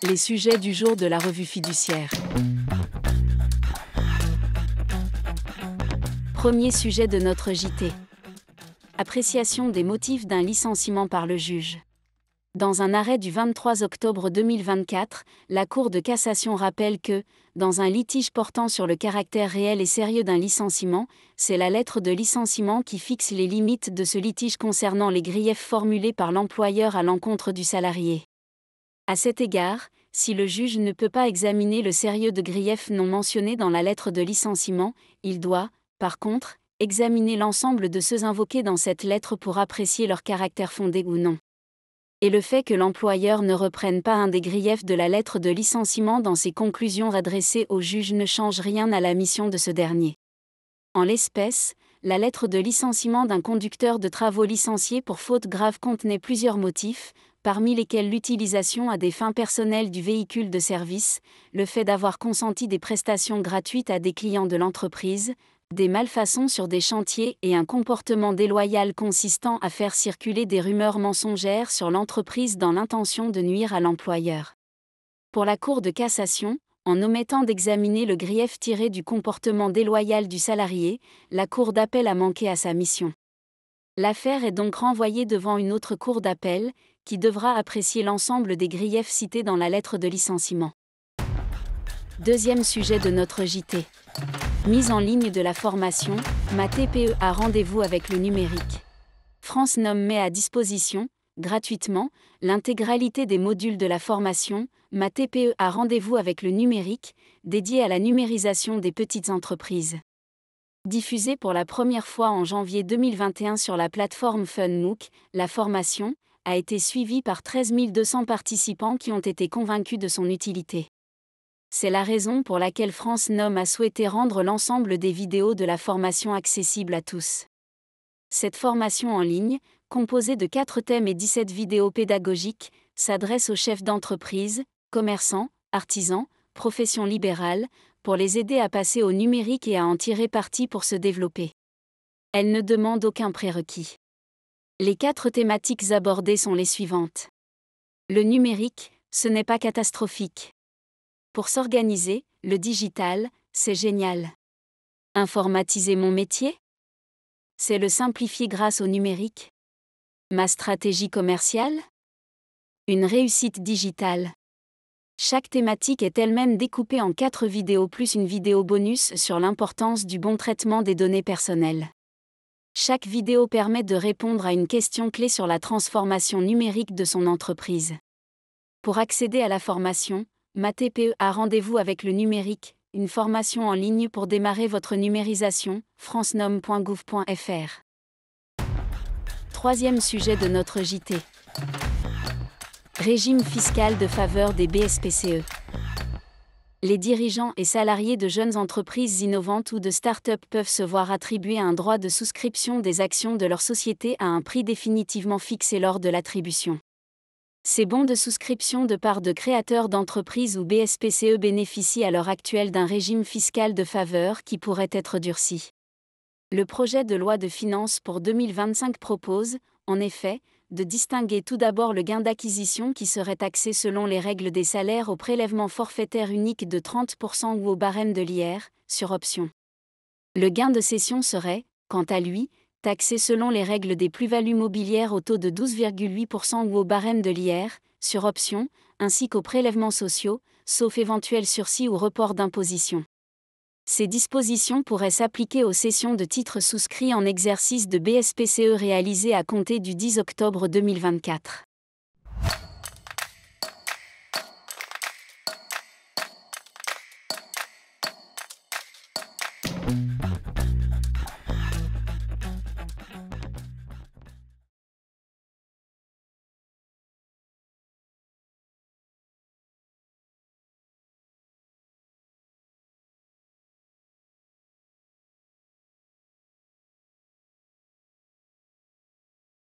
Les sujets du jour de la revue fiduciaire. Premier sujet de notre JT. Appréciation des motifs d'un licenciement par le juge. Dans un arrêt du 23 octobre 2024, la Cour de cassation rappelle que, dans un litige portant sur le caractère réel et sérieux d'un licenciement, c'est la lettre de licenciement qui fixe les limites de ce litige concernant les griefs formulés par l'employeur à l'encontre du salarié. À cet égard, si le juge ne peut pas examiner le sérieux de griefs non mentionnés dans la lettre de licenciement, il doit, par contre, examiner l'ensemble de ceux invoqués dans cette lettre pour apprécier leur caractère fondé ou non. Et le fait que l'employeur ne reprenne pas un des griefs de la lettre de licenciement dans ses conclusions adressées au juge ne change rien à la mission de ce dernier. En l'espèce, la lettre de licenciement d'un conducteur de travaux licencié pour faute grave contenait plusieurs motifs, parmi lesquels l'utilisation à des fins personnelles du véhicule de service, le fait d'avoir consenti des prestations gratuites à des clients de l'entreprise, des malfaçons sur des chantiers et un comportement déloyal consistant à faire circuler des rumeurs mensongères sur l'entreprise dans l'intention de nuire à l'employeur. Pour la Cour de cassation, en omettant d'examiner le grief tiré du comportement déloyal du salarié, la Cour d'appel a manqué à sa mission. L'affaire est donc renvoyée devant une autre Cour d'appel, qui devra apprécier l'ensemble des griefs cités dans la lettre de licenciement. Deuxième sujet de notre JT. Mise en ligne de la formation, Ma TPE a rendez-vous avec le numérique. France Nom met à disposition, gratuitement, l'intégralité des modules de la formation, Ma TPE a rendez-vous avec le numérique, dédié à la numérisation des petites entreprises. Diffusée pour la première fois en janvier 2021 sur la plateforme FunMOOC, la formation a été suivie par 13 200 participants qui ont été convaincus de son utilité. C'est la raison pour laquelle France Nom a souhaité rendre l'ensemble des vidéos de la formation accessible à tous. Cette formation en ligne, composée de 4 thèmes et 17 vidéos pédagogiques, s'adresse aux chefs d'entreprise, commerçants, artisans, professions libérales, pour les aider à passer au numérique et à en tirer parti pour se développer. Elle ne demande aucun prérequis. Les 4 thématiques abordées sont les suivantes. Le numérique, ce n'est pas catastrophique. Pour s'organiser, le digital, c'est génial. Informatiser mon métier? C'est le simplifier grâce au numérique. Ma stratégie commerciale? Une réussite digitale. Chaque thématique est elle-même découpée en 4 vidéos plus une vidéo bonus sur l'importance du bon traitement des données personnelles. Chaque vidéo permet de répondre à une question clé sur la transformation numérique de son entreprise. Pour accéder à la formation, Ma TPE a rendez-vous avec le numérique, une formation en ligne pour démarrer votre numérisation, francenom.gouv.fr. Troisième sujet de notre JT. Régime fiscal de faveur des BSPCE. Les dirigeants et salariés de jeunes entreprises innovantes ou de start-up peuvent se voir attribuer un droit de souscription des actions de leur société à un prix définitivement fixé lors de l'attribution. Ces bons de souscription de part de créateurs d'entreprises ou BSPCE bénéficient à l'heure actuelle d'un régime fiscal de faveur qui pourrait être durci. Le projet de loi de finances pour 2025 propose, en effet, de distinguer tout d'abord le gain d'acquisition qui serait taxé selon les règles des salaires au prélèvement forfaitaire unique de 30% ou au barème de l'IR, sur option. Le gain de cession serait, quant à lui, taxé selon les règles des plus-values mobilières au taux de 12,8% ou au barème de l'IR, sur option, ainsi qu'aux prélèvements sociaux, sauf éventuel sursis ou report d'imposition. Ces dispositions pourraient s'appliquer aux cessions de titres souscrits en exercice de BSPCE réalisées à compter du 10 octobre 2024.